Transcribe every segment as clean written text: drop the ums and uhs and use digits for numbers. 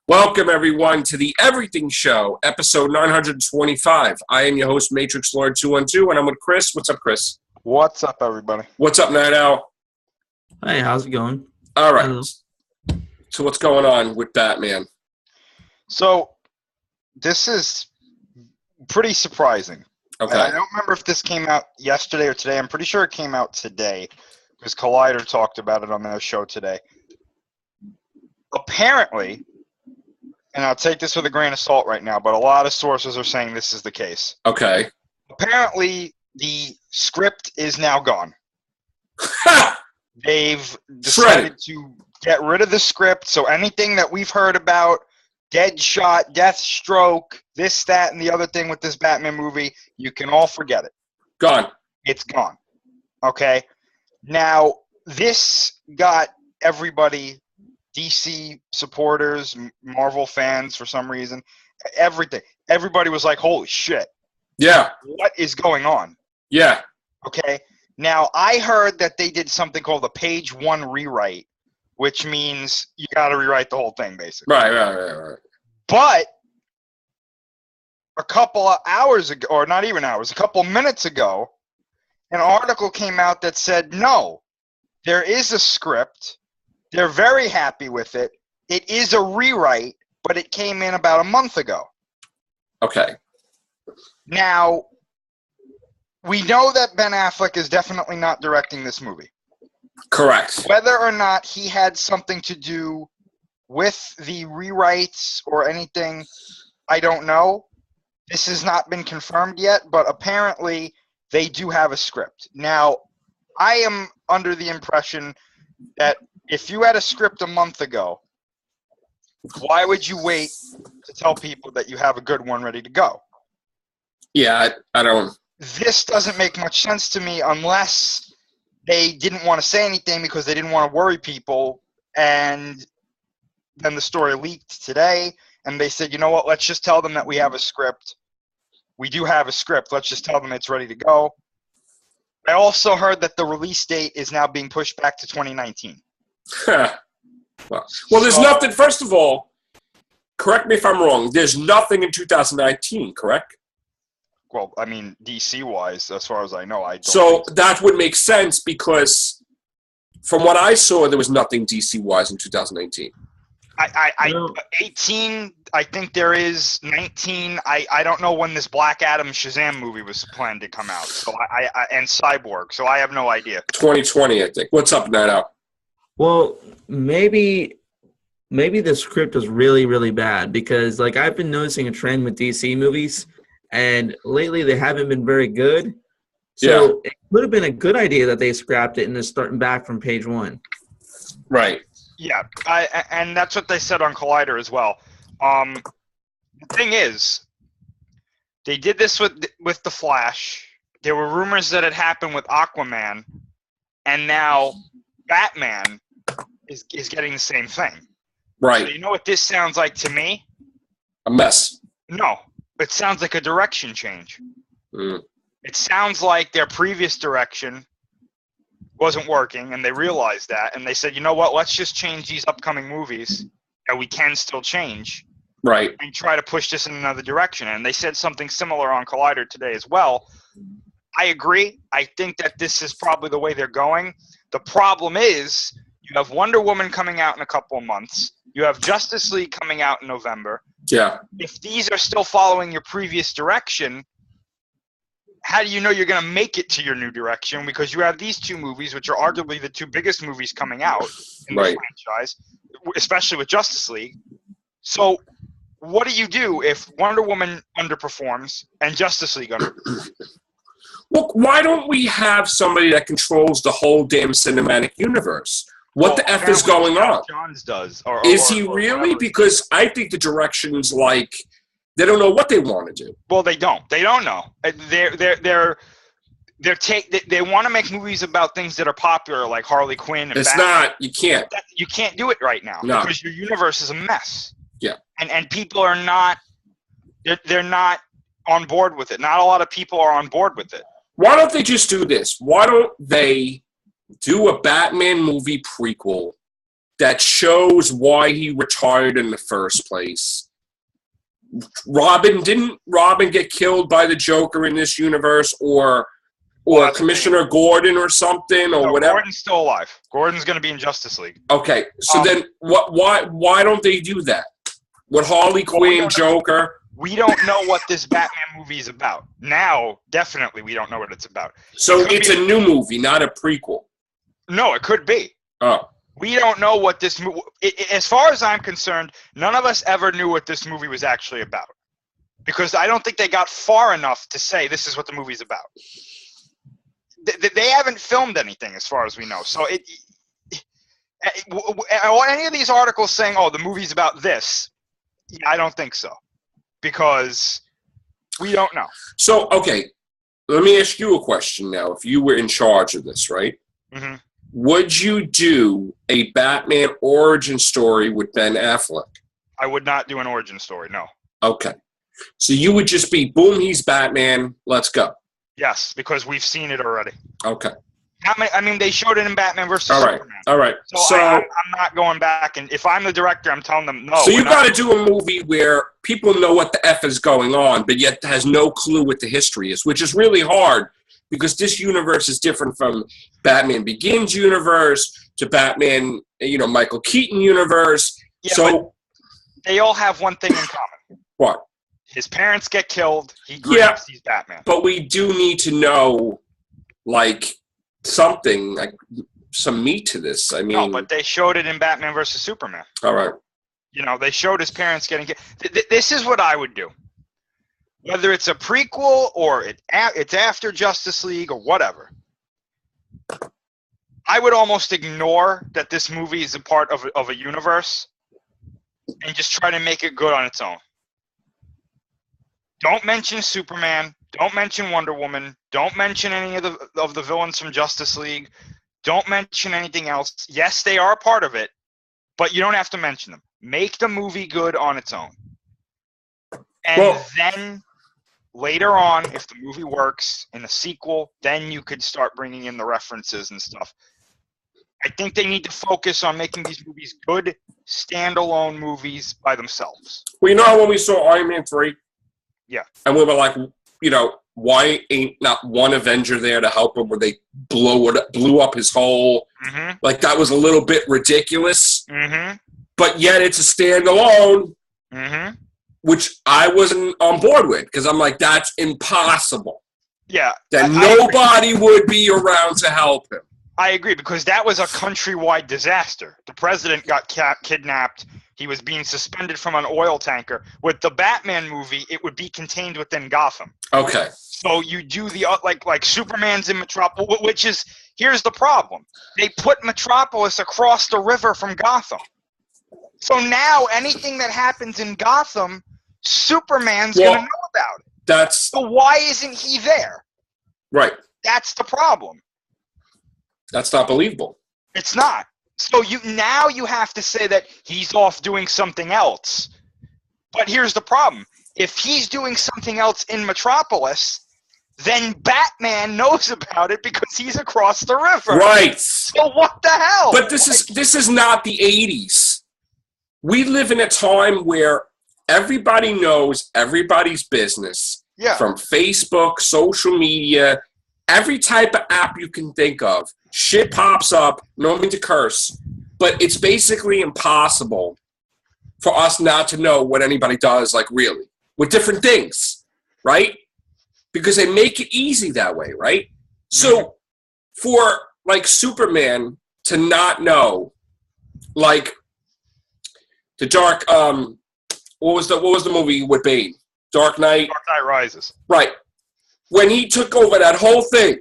Welcome, everyone, to the Everything Show, episode 925. I am your host, Matrix Lord 212, and I'm with Chris. What's up, Chris? What's up, everybody? What's up, Night Owl? Hey, how's it going? All right. Hello. So what's going on with Batman? So, this is pretty surprising. Okay. I don't remember if this came out yesterday or today. I'm pretty sure it came out today because Collider talked about it on their show today. Apparently, and I'll take this with a grain of salt right now, but a lot of sources are saying this is the case. Okay. Apparently, the script is now gone. They've decided to get rid of the script, so anything that we've heard about, Deadshot, Deathstroke, this, that, and the other thing with this Batman movie, you can all forget it. Gone. It's gone. Okay? Now, this got everybody, DC supporters, Marvel fans for some reason, everything. Everybody was like, holy shit. Yeah. What is going on? Yeah. Okay? Now, I heard that they did something called a page one rewrite, which means you got to rewrite the whole thing, basically. Right. But a couple of hours ago, or not even hours, a couple of minutes ago, an article came out that said, no, there is a script. They're very happy with it. It is a rewrite, but it came in about a month ago. Okay. Now, we know that Ben Affleck is definitely not directing this movie. Correct. Whether or not he had something to do with the rewrites or anything, I don't know. This has not been confirmed yet, but apparently they do have a script. Now, I am under the impression that if you had a script a month ago, why would you wait to tell people that you have a good one ready to go? Yeah, I don't... This doesn't make much sense to me unless they didn't want to say anything because they didn't want to worry people, and then the story leaked today, and they said, you know what, let's just tell them that we have a script. We do have a script. Let's just tell them it's ready to go. I also heard that the release date is now being pushed back to 2019. well, there's nothing, first of all, correct me if I'm wrong, there's nothing in 2019, correct? Well, I mean, DC-wise, as far as I know, I don't So think so. that would make sense because from what I saw, there was nothing DC-wise in 2019. 18, I think there is. 19, I don't know when this Black Adam Shazam movie was planned to come out. So and Cyborg, so I have no idea. 2020, I think. What's up, Night Out? Well, maybe the script was really, really bad because, like, I've been noticing a trend with DC movies, and lately they haven't been very good. So It would have been a good idea that they scrapped it and they're starting back from page one. Right. Yeah, and that's what they said on Collider as well. The thing is, they did this with The Flash. There were rumors that it happened with Aquaman, and now Batman is getting the same thing. Right. So you know what this sounds like to me? A mess. No, it sounds like a direction change. Mm. It sounds like their previous direction wasn't working, and they realized that, and they said, you know what, let's just change these upcoming movies that we can still change. Right. And try to push this in another direction. And they said something similar on Collider today as well. I agree. I think that this is probably the way they're going. The problem is you have Wonder Woman coming out in a couple of months. You have Justice League coming out in November. Yeah. If these are still following your previous direction, how do you know you're going to make it to your new direction? Because you have these two movies, which are arguably the two biggest movies coming out in the franchise, especially with Justice League. So what do if Wonder Woman underperforms and Justice League underperforms? Look, why don't we have somebody that controls the whole damn cinematic universe? What the F is going on? Johns does. Is he really? Because I think the direction's like they don't know what they want to do. Well, they don't. They don't know. They want to make movies about things that are popular, like Harley Quinn. And it's Batman. not. You can't. You can't do it right now because your universe is a mess. Yeah. And people are not. They're not on board with it. Not a lot of people are on board with it. Why don't they just do this? Why don't they do a Batman movie prequel that shows why he retired in the first place. Didn't Robin get killed by the Joker in this universe, or Commissioner Gordon or something, or whatever? Gordon's still alive. Gordon's going to be in Justice League. Okay, so then why don't they do that? With Harley Quinn, Joker? We don't know what this Batman movie is about. Now, definitely we don't know what it's about. So it's a new movie, not a prequel. No, it could be. Oh. We don't know what this movie... As far as I'm concerned, none of us ever knew what this movie was actually about. Because I don't think they got far enough to say this is what the movie's about. They haven't filmed anything, as far as we know. So any of these articles saying, oh, the movie's about this, I don't think so. Because we don't know. So, okay, let me ask you a question now. If you were in charge of this, right? Mm-hmm. Would you do a Batman origin story with Ben Affleck? I would not do an origin story, no. Okay. So you would just be, boom, he's Batman, let's go. Yes, because we've seen it already. Okay. I mean, they showed it in Batman versus Superman. All right. So I'm not going back, and if I'm the director, I'm telling them no. So you got to do a movie where people know what the F is going on, but yet has no clue what the history is, which is really hard because this universe is different from Batman Begins universe to Batman, Michael Keaton universe. Yeah, so they all have one thing in common. What? His parents get killed. He grieves. He's Batman. But we do need to know, something, some meat to this. I mean, no, but they showed it in Batman versus Superman. All right. They showed his parents getting killed. This is what I would do. Whether it's a prequel or it's after Justice League or whatever, I would almost ignore that this movie is a part of a universe and just try to make it good on its own. Don't mention Superman. Don't mention Wonder Woman. Don't mention any of the villains from Justice League. Don't mention anything else. Yes, they are a part of it, but you don't have to mention them. Make the movie good on its own. And then later on, if the movie works in a sequel, then you could start bringing in the references and stuff. I think they need to focus on making these movies good, standalone movies by themselves. Well, you know how when we saw Iron Man 3? Yeah. And we were like, why ain't not one Avenger there to help him where they blew up his hole? Mm-hmm. That was a little bit ridiculous. Mm-hmm. But yet it's a standalone, mm-hmm. which I wasn't on board with because I'm like, that's impossible. Yeah. That nobody would be around to help him. I agree, because that was a countrywide disaster. The president got kidnapped. He was being suspended from an oil tanker. With the Batman movie, it would be contained within Gotham. Okay. So you do the like Superman's in Metropolis, which is, here's the problem. They put Metropolis across the river from Gotham. So now anything that happens in Gotham, Superman's going to know about it. So why isn't he there? Right. That's the problem. That's not believable. It's not. So now you have to say that he's off doing something else. But here's the problem. If he's doing something else in Metropolis, then Batman knows about it because he's across the river. Right. So what the hell? But this is not the 80s. We live in a time where everybody knows everybody's business. Yeah. From Facebook, social media, every type of app you can think of. Shit pops up, no mean to curse, but it's basically impossible for us not to know what anybody does, really, with different things, right? Because they make it easy that way, right? So for, Superman to not know, the Dark, what was the movie with Bane? Dark Knight? Dark Knight Rises. Right. When he took over that whole thing,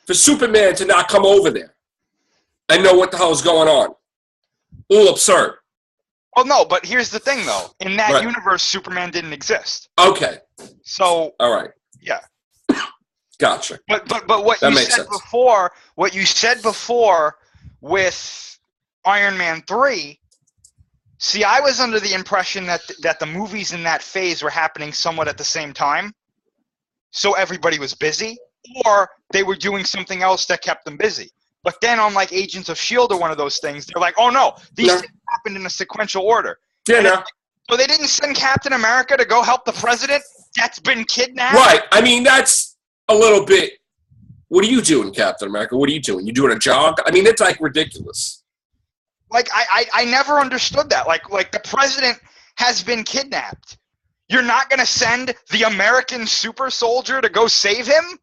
for Superman to not come over there and know what the hell is going on. A little absurd. Well, no, but here's the thing, though. In that universe, Superman didn't exist. Okay. So. All right. Yeah. Gotcha. But what you said before with Iron Man 3, see, I was under the impression that the movies in that phase were happening somewhat at the same time. So everybody was busy, or they were doing something else that kept them busy. But then on like Agents of S.H.I.E.L.D. or one of those things, they're like, oh no, these things happened in a sequential order. Yeah, no. So they didn't send Captain America to go help the president that's been kidnapped? Right. I mean, that's a little bit. What are you doing, Captain America? What are you doing? You doing a jog? I mean, it's like ridiculous. Like, I never understood that. Like the president has been kidnapped. You're not going to send the American super soldier to go save him?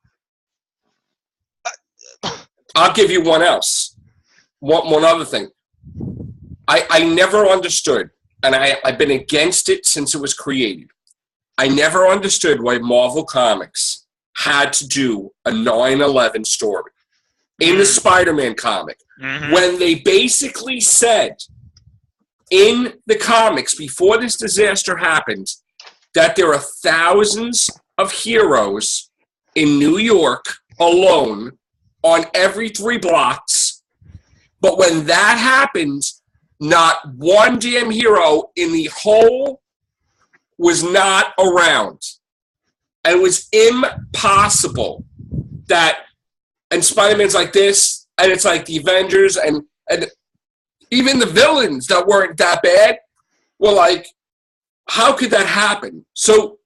I'll give you one else. One other thing. I never understood, and I've been against it since it was created. I never understood why Marvel Comics had to do a 9/11 story in the Spider-Man comic when they basically said in the comics before this disaster happened that there are thousands of heroes in New York alone on every 3 blocks. But when that happens, not one damn hero in the whole was not around. And it was impossible that, and Spider-Man's like this, and it's like the Avengers, and even the villains that weren't that bad were like, how could that happen? So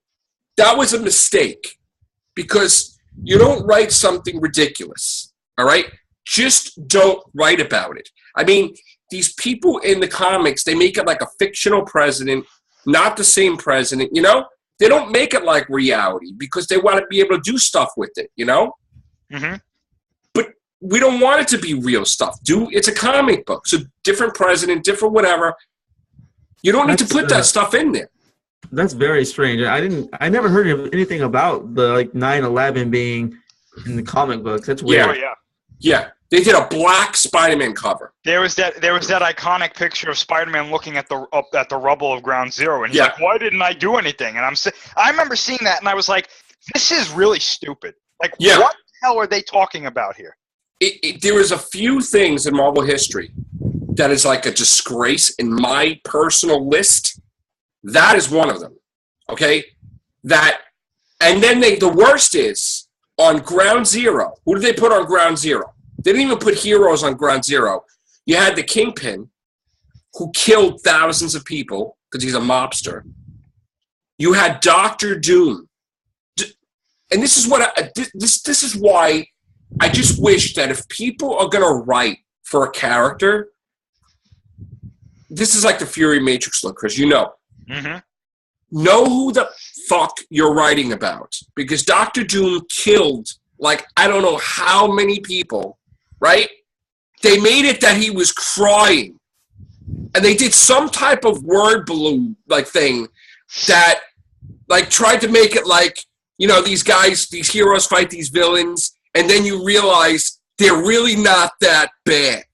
that was a mistake, because you don't write something ridiculous, all right? Just don't write about it. I mean, these people in the comics, they make it like a fictional president, not the same president, you know? They don't make it like reality because they want to be able to do stuff with it, you know? Mm-hmm. But we don't want it to be real stuff. It's a comic book. So different president, different whatever. You don't need to put that stuff in there. That's very strange. I never heard of anything about the 9/11 being in the comic books. That's weird. Yeah. They did a black Spider-Man cover. There was that iconic picture of Spider-Man looking at the rubble of Ground Zero, and he's like, "Why didn't I do anything?" And I remember seeing that, and I was like, "This is really stupid. Like, what the hell are they talking about here?" There is a few things in Marvel history that is like a disgrace in my personal list. That is one of them. Okay, and then the worst is on Ground Zero. Who did they put on Ground Zero? They didn't even put heroes on Ground Zero. You had the Kingpin, who killed thousands of people because he's a mobster. You had Doctor Doom, and this is what this is why I just wish that if people are gonna write for a character, this is like the Fury Matrix look, Chris. You know, know who the fuck you're writing about, because Doctor Doom killed I don't know how many people. Right? They made it that he was crying. And they did some type of word balloon thing that tried to make it these heroes fight these villains, and then you realize they're really not that bad.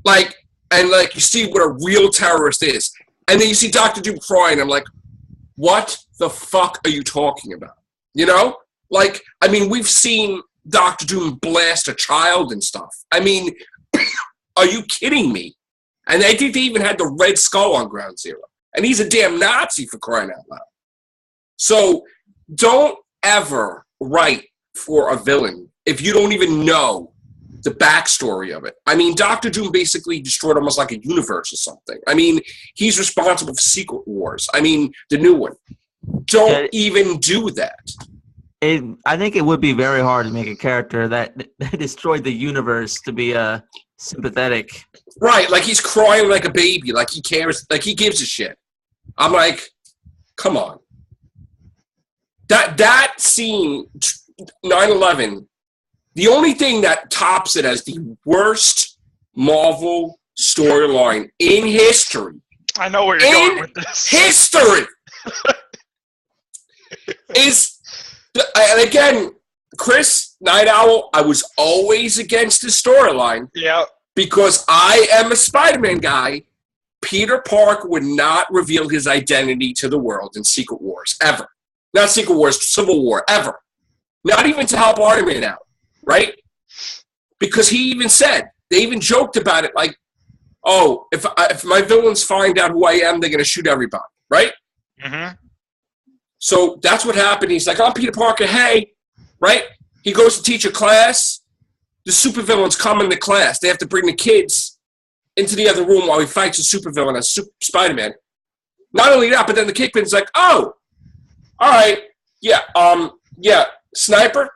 You see what a real terrorist is. And then you see Dr. Doom crying. I'm like, what the fuck are you talking about? You know? We've seen Dr. Doom blast a child and stuff. I mean, are you kidding me? And I think they even had the Red Skull on Ground Zero. And he's a damn Nazi, for crying out loud. So don't ever write for a villain if you don't even know the backstory of it. I mean, Dr. Doom basically destroyed almost like a universe or something. I mean, he's responsible for Secret Wars. I mean, the new one. Don't even do that. I think it would be very hard to make a character that destroyed the universe to be sympathetic. Right, he's crying like a baby, like he cares, like he gives a shit. I'm like, come on. That scene, 9/11, the only thing that tops it as the worst Marvel storyline in history. I know where you're going with this. History is. And again, Chris, Night Owl, I was always against the storyline. Yeah. Because I am a Spider-Man guy. Peter Parker would not reveal his identity to the world in Secret Wars, ever. Not Secret Wars, Civil War, ever. Not even to help Iron Man out, right? Because he even said, they even joked about it if my villains find out who I am, they're going to shoot everybody, right? Mm-hmm. So that's what happened. He's like, I'm Peter Parker, hey, right? He goes to teach a class. the supervillains come into class. They have to bring the kids into the other room while he fights a supervillain as Spider-Man. Not only that, but then the Kingpin's like, oh, all right, yeah, sniper,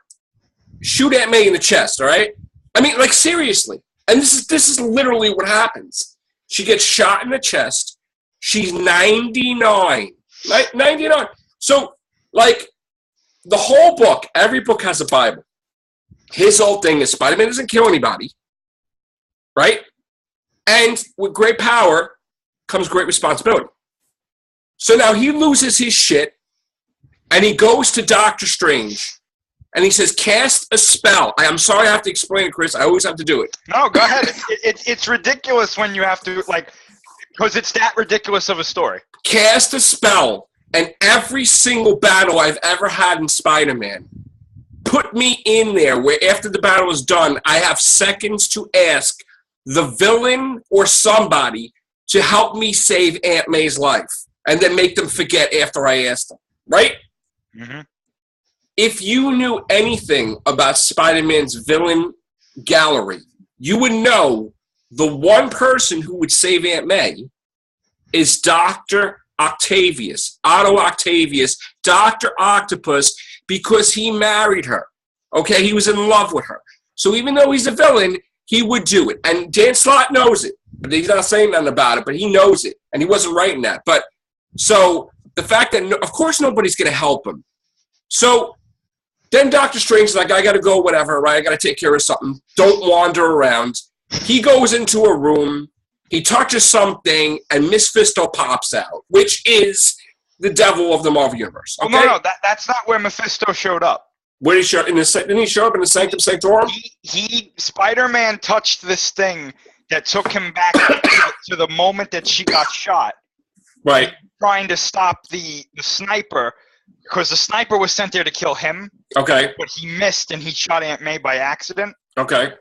shoot Aunt May in the chest, all right? I mean, like, seriously. And this is literally what happens. She gets shot in the chest. She's 99. 99. So, like, the whole book, every book has a Bible. His whole thing is Spider-Man doesn't kill anybody, right? And with great power comes great responsibility. So now he loses his shit, and he goes to Doctor Strange, and he says, cast a spell. I'm sorry I have to explain it, Chris. I always have to do it. No, go ahead. It's ridiculous when you have to, like, because it's that ridiculous of a story. Cast a spell, and every single battle I've ever had in Spider-Man, put me in there where after the battle is done, I have seconds to ask the villain or somebody to help me save Aunt May's life, and then make them forget after I ask them, right? Mm-hmm. If you knew anything about Spider-Man's villain gallery, you would know the one person who would save Aunt May is Dr. Octavius, Otto Octavius, Dr. Octopus, because he married her. Okay, he was in love with her. So even though he's a villain, he would do it. And Dan Slott knows it. But he's not saying nothing about it, but he knows it. And he wasn't writing that. But so the fact that, of course, nobody's going to help him. So then Doctor Strange is like, I got to go, whatever, right? I got to take care of something. Don't wander around. He goes into a room. He touches something, and Mephisto pops out, which is the devil of the Marvel Universe. Okay? Oh, no, that's not where Mephisto showed up. Where did he show? Didn't he show up in the Sanctum Sanctorum? Spider-Man touched this thing that took him back to the moment that she got shot. Right. Trying to stop the sniper, because the sniper was sent there to kill him. Okay. But he missed, and he shot Aunt May by accident. Okay.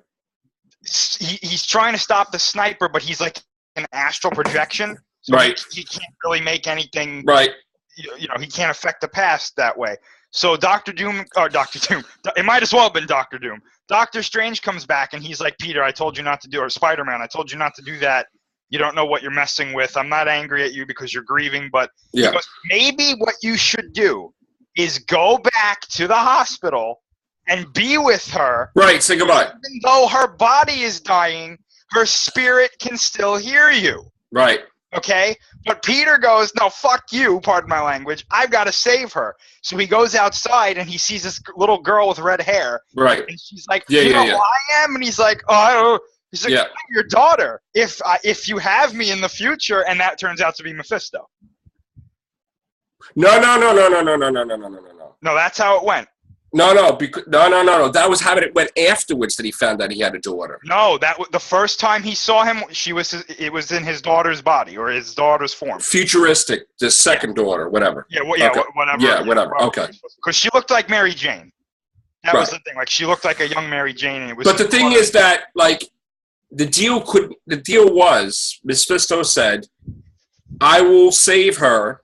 He's trying to stop the sniper, but he's like an astral projection. So right. He can't really make anything. Right. You know, he can't affect the past that way. So Doctor Doom, it might as well have been Doctor Doom. Doctor Strange comes back, and he's like, Peter, I told you not to do it. Or Spider-Man, I told you not to do that. You don't know what you're messing with. I'm not angry at you because you're grieving, but yeah. Maybe what you should do is go back to the hospital and be with her. Right, say goodbye. Even though her body is dying, her spirit can still hear you. Right. Okay? But Peter goes, no, fuck you, pardon my language. I've got to save her. So he goes outside, and he sees this little girl with red hair. Right. And she's like, you know who I am? And he's like, oh, I don't know. He's like, I'm your daughter. If you have me in the future, and that turns out to be Mephisto. No. No, that's how it went. No. That was how it went afterwards that he found out he had a daughter. No, that was the first time he saw him. It was in his daughter's body or his daughter's form. Futuristic, the second daughter, whatever. Yeah, okay. whatever. Yeah, whatever. Okay. Because she looked like Mary Jane. That was the thing. Like she looked like a young Mary Jane. And it was. But the thing is that, like, the deal was, Mephisto said, I will save her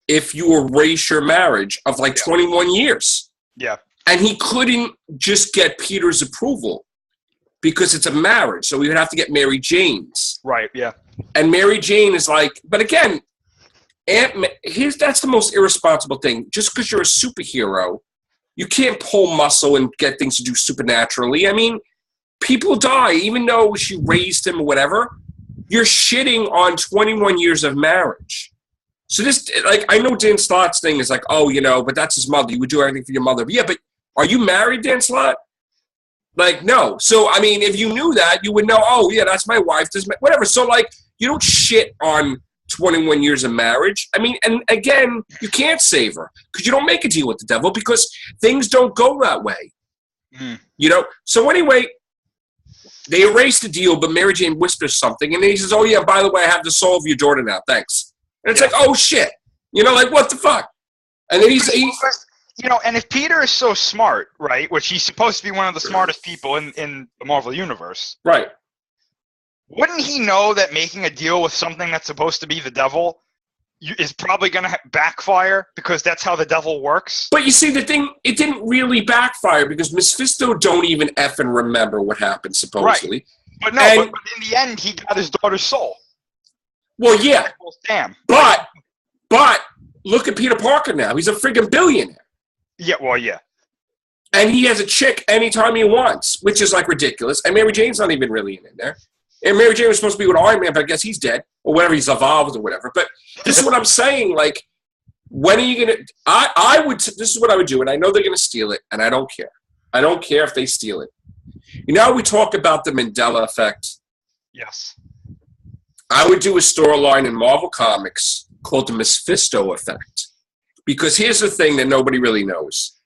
if you erase your marriage of like 21 years. Yeah. And he couldn't just get Peter's approval because it's a marriage. So he would have to get Mary Jane's. Right, yeah. And Mary Jane is like, but again, that's the most irresponsible thing. Just because you're a superhero, you can't pull muscle and get things to do supernaturally. I mean, people die, even though she raised him or whatever. You're shitting on 21 years of marriage. So this, like, I know Dan Slott's thing is like, oh, but that's his mother. You would do everything for your mother. But yeah, but are you married, Dan Slott? Like, no. So, I mean, if you knew that, you would know, oh, yeah, that's my wife. Whatever. So, like, you don't shit on 21 years of marriage. I mean, and again, you can't save her because you don't make a deal with the devil because things don't go that way. So anyway, they erase the deal, but Mary Jane whispers something, and then he says, oh, yeah, by the way, I have the soul of your daughter now. Thanks. And it's like, oh, shit. Like, what the fuck? And then he's and if Peter is so smart, right, which he's supposed to be one of the smartest people in the Marvel Universe. Right. Wouldn't he know that making a deal with something that's supposed to be the devil is probably going to backfire because that's how the devil works. But you see, the thing, it didn't really backfire because Mephisto don't even effing remember what happened, supposedly. Right. But no, And- but in the end, he got his daughter's soul. Well, yeah. Well, damn. But look at Peter Parker now. He's a friggin' billionaire. Yeah, well, yeah. And he has a chick anytime he wants, which is like ridiculous. And Mary Jane's not even really in there. And Mary Jane was supposed to be with Iron Man, but I guess he's dead or whatever. He's evolved or whatever. But this is what I'm saying. Like, when are you going to – I would – this is what I would do, and I know they're going to steal it, and I don't care. I don't care if they steal it. You know how we talk about the Mandela effect? Yes. I would do a storyline in Marvel Comics called the Mephisto effect. Because here's the thing that nobody really knows.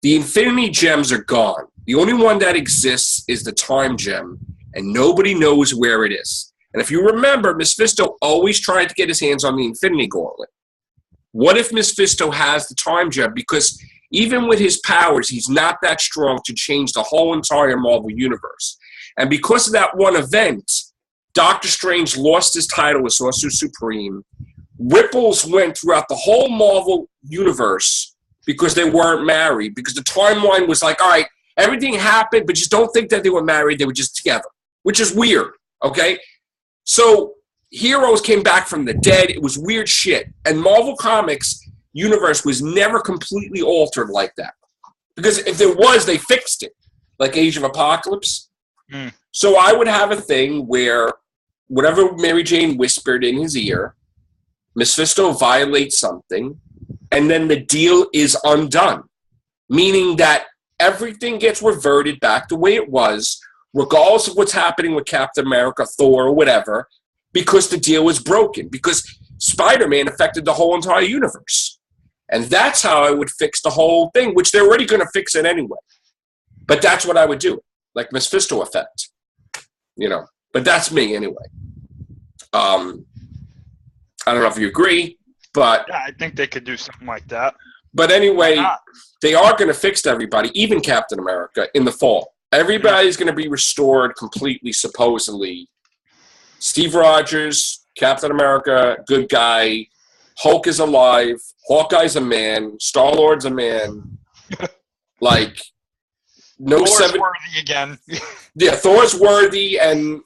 The Infinity Gems are gone. The only one that exists is the Time Gem, and nobody knows where it is. And if you remember, Mephisto always tried to get his hands on the Infinity Gauntlet. What if Mephisto has the Time Gem? Because even with his powers, he's not that strong to change the whole entire Marvel Universe. And because of that one event, Doctor Strange lost his title as Sorcerer Supreme. Ripples went throughout the whole Marvel Universe because they weren't married. Because the timeline was like, all right, everything happened, but just don't think that they were married. They were just together, which is weird, okay? So heroes came back from the dead. It was weird shit. And Marvel Comics universe was never completely altered like that. Because if there was, they fixed it, like Age of Apocalypse. Mm. So I would have a thing where whatever Mary Jane whispered in his ear, Mephisto violates something, and then the deal is undone. Meaning that everything gets reverted back the way it was, regardless of what's happening with Captain America, Thor, or whatever, because the deal was broken. Because Spider-Man affected the whole entire universe. And that's how I would fix the whole thing, which they're already going to fix it anyway. But that's what I would do, like Mephisto effect. You know, but that's me anyway. I don't know if you agree, but... Yeah, I think they could do something like that. But anyway, Why not? they are going to fix everybody, even Captain America, in the fall. Everybody's going to be restored completely, supposedly. Steve Rogers, Captain America, good guy. Hulk is alive. Hawkeye's a man. Star-Lord's a man. Like, no Thor's seven... worthy again. Yeah, Thor's worthy, and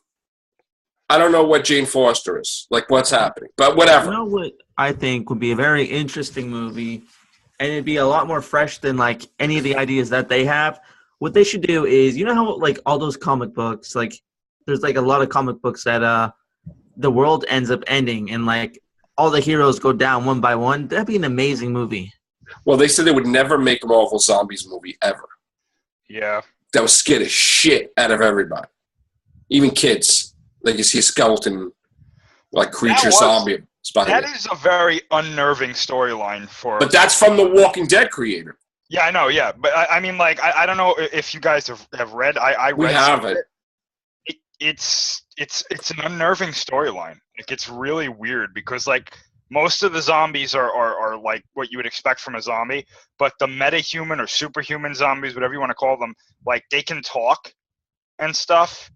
I don't know what Jane Foster is. Like, what's happening? But whatever. You know what I think would be a very interesting movie, and it'd be a lot more fresh than, like, any of the ideas that they have. What they should do is, you know how, like, all those comic books, like, there's, like, a lot of comic books that the world ends up ending, and, like, all the heroes go down one by one. That'd be an amazing movie. Well, they said they would never make a Marvel Zombies movie ever. Yeah. That would scare the shit out of everybody. Even kids. Like you see a skeleton, like creature zombie. That is a very unnerving storyline for... But that's from the Walking Dead creator. Yeah, I know, yeah. But, I mean, like, I don't know if you guys have read. I read We haven't. It's an unnerving storyline. Like, it's really weird because, like, most of the zombies are like what you would expect from a zombie, but the metahuman or superhuman zombies, whatever you want to call them, like, they can talk and stuff.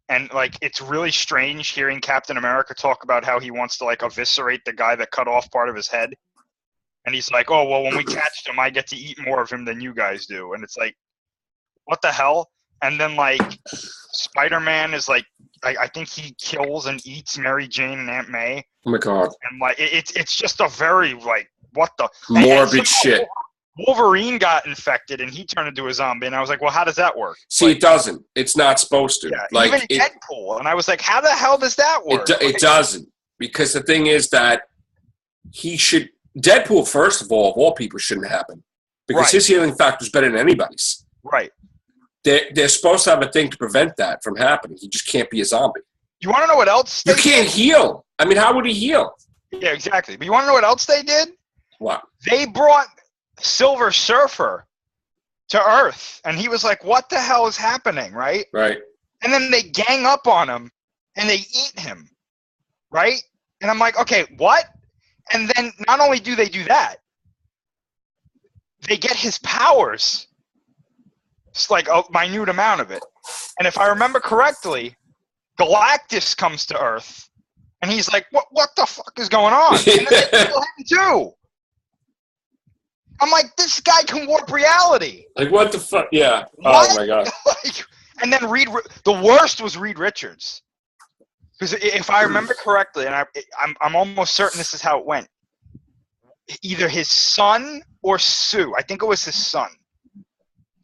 And, like, it's really strange hearing Captain America talk about how he wants to, like, eviscerate the guy that cut off part of his head. And he's like, oh, well, when we catch him, I get to eat more of him than you guys do. And it's like, what the hell? And then, like, Spider-Man is, like, I think he kills and eats Mary Jane and Aunt May. Oh, my God. And, like, it's just a very, like, what the... Morbid and shit. Wolverine got infected, and he turned into a zombie. And I was like, well, how does that work? See, like, it doesn't. It's not supposed to. Yeah, like even Deadpool. And I was like, how the hell does that work? It doesn't. Because the thing is that he should... Deadpool, first of all people, shouldn't happen. Because Right. his healing factor is better than anybody's. Right. They're supposed to have a thing to prevent that from happening. He just can't be a zombie. You want to know what else? You they can't heal. I mean, how would he heal? did? Yeah, exactly. But you want to know what else they did? What? They brought Silver Surfer to Earth, and he was like, what the hell is happening, right? Right. And then they gang up on him, and they eat him, right? And I'm like, okay, what? And then not only do they do that, they get his powers. It's like a minute amount of it. And if I remember correctly, Galactus comes to Earth And he's like, what the fuck is going on? And then they kill him too. I'm like, this guy can warp reality. Like, what the fuck? Yeah. What? Oh, my God. Like, and then the worst was Reed Richards. Because if I remember correctly, and I'm almost certain this is how it went, either his son or Sue, I think it was his son,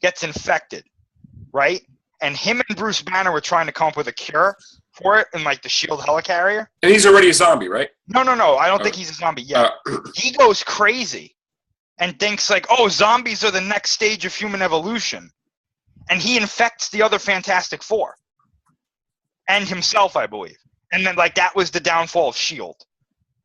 gets infected, right? And him and Bruce Banner were trying to come up with a cure for it in, like, the SHIELD helicarrier. And he's already a zombie, right? No. I don't think he's a zombie yet. He goes crazy and thinks, like, oh, zombies are the next stage of human evolution. And he infects the other Fantastic Four. And himself, I believe. And then, like, that was the downfall of S.H.I.E.L.D.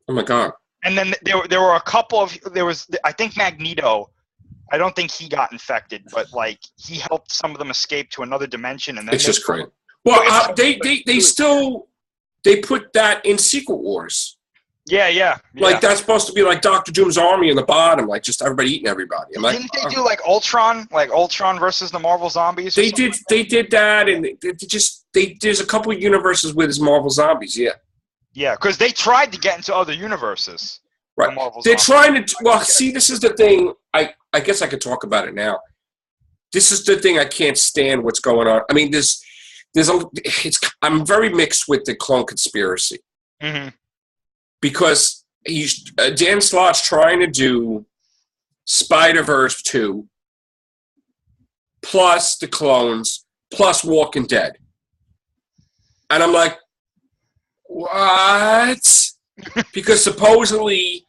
Oh, my God. And then there were a couple of – I think Magneto – I don't think he got infected, but, like, he helped some of them escape to another dimension. And then It's just crazy. Well, they put that in Secret Wars. Yeah. Like, that's supposed to be like Dr. Doom's army in the bottom, like just everybody eating everybody. I'm like, didn't they do, like, Ultron versus the Marvel Zombies? They did that, and there's a couple of universes with his Marvel Zombies, yeah. Yeah, because they tried to get into other universes. Right. They're trying to – well, see, this is the thing. I guess I could talk about it now. This is the thing I can't stand what's going on. I mean, I'm very mixed with the clone conspiracy. Mm-hmm. Because Dan Slott's trying to do Spider-Verse 2 plus the clones plus Walking Dead. And I'm like, what? Because supposedly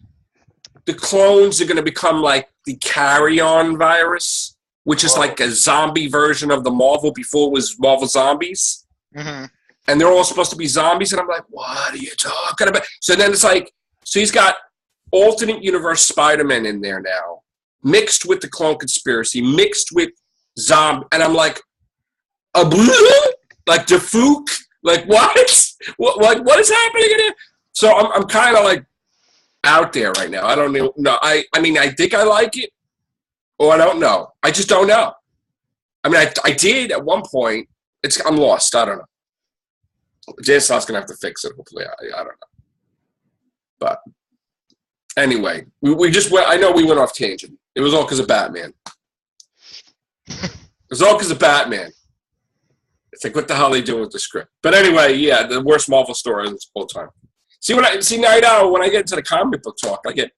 the clones are going to become like the carry-on virus, which is like a zombie version of the Marvel before it was Marvel Zombies. Mm-hmm. And they're all supposed to be zombies, and I'm like, what are you talking about? So then it's like, so he's got alternate universe Spider-Man in there now, mixed with the clone conspiracy, mixed with zombie, and I'm like, like Defook? Like, what? What is happening in here? So I'm kind of like out there right now. I don't know. I mean, I think I like it, or I don't know. I just don't know. I mean, I did at one point. I'm lost. I don't know. JSL's going to have to fix it, hopefully. I don't know. But anyway, we just went. I know we went off tangent. It was all because of Batman. It was all because of Batman. It's like, what the hell are they doing with the script? But anyway, yeah, the worst Marvel story of this whole time. See, now when I get into the comic book talk, I get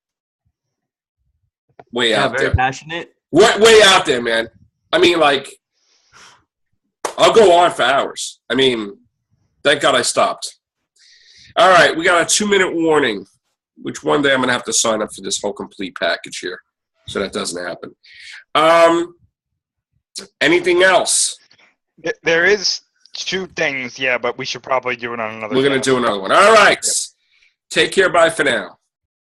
way out very there. Passionate. Way out there, man. I mean, like, I'll go on for hours. I mean, thank God I stopped. All right, we got a 2-minute warning, which one day I'm going to have to sign up for this whole complete package here, so that doesn't happen. Anything else? There is 2 things, yeah, but we should probably do it on another. We're going to do another one. All right. Take care. Bye for now.